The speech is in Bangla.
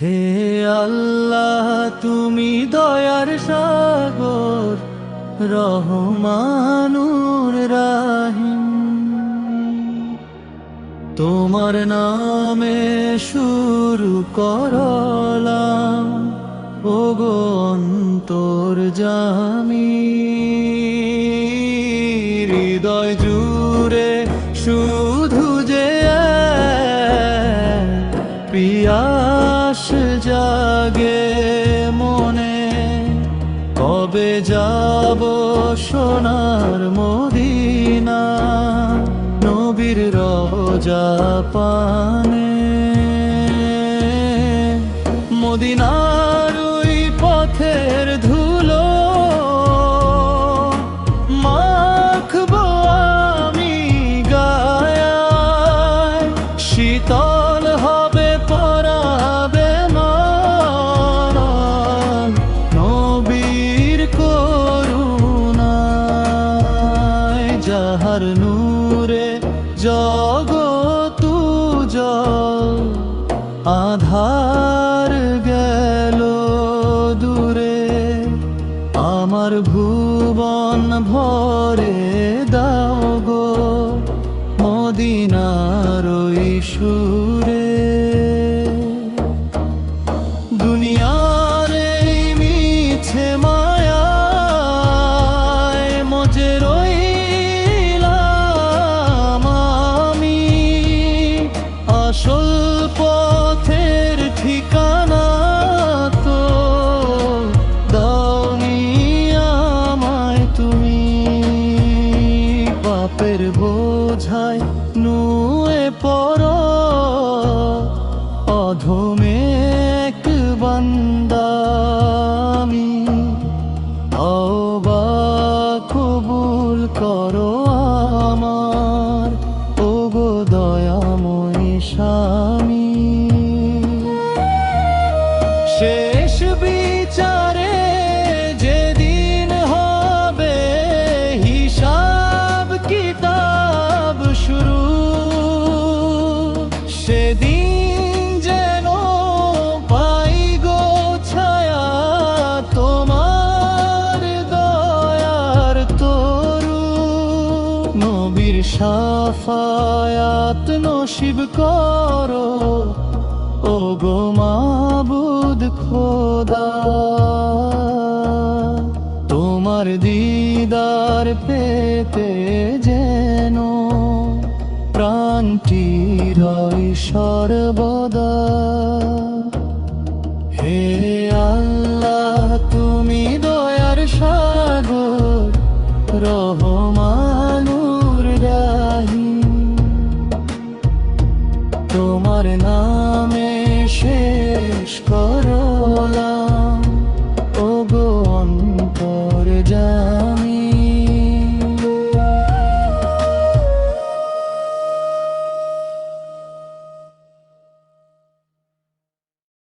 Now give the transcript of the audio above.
হে আল্লাহ, তুমি দয়ার সাগর, রহমানুর রাহিম। তোমার নামে শুরু করলাম, ওগো অন্তর্যামী। হৃদয় জুড়ে শুধু যে পিয়াস জাগে মনে, কবে যাব সোনার মদিনা, নবীর রওজা পানে। মদিনার ওই পথের ধুলো মাখবো আমি গায়ে, শীতল হবে পরাবে মান, নবীর করুণায়। যাহার নূরে জগৎ উজ্জ্বল, আধার গেল দূরে, আমার ভুবন ভরে দাও গো মদিনার ওই সুরে। দুনিয়ার এই মিছে মায়ায় মজে রইলাম আমি, আসল পথের ঠিকানা তো দাওনি আমায় তুমি। পাপের বোঝায় নুয়ে পড়ো, অধমে এক বান্দা আমি। তওবা কবুল করো আমার, ওগো দয়াময় স্বামী। শেষ বিচারে যেদিন হবে হিসাব কিতাব শুরু, সেদিন যেন পাই গো ছায়া তোমার দয়ার তরু। নবীর শাফায়াত নসিব করো, ওগো মাবুদ খোদা। তোমার দিদার পেতে যেন প্রাণটি রয় সর্বদা। হে আল্লাহ, তুমি দয়ার সাগর, রহমানুর রাহিম। তোমার নামে শেষ করো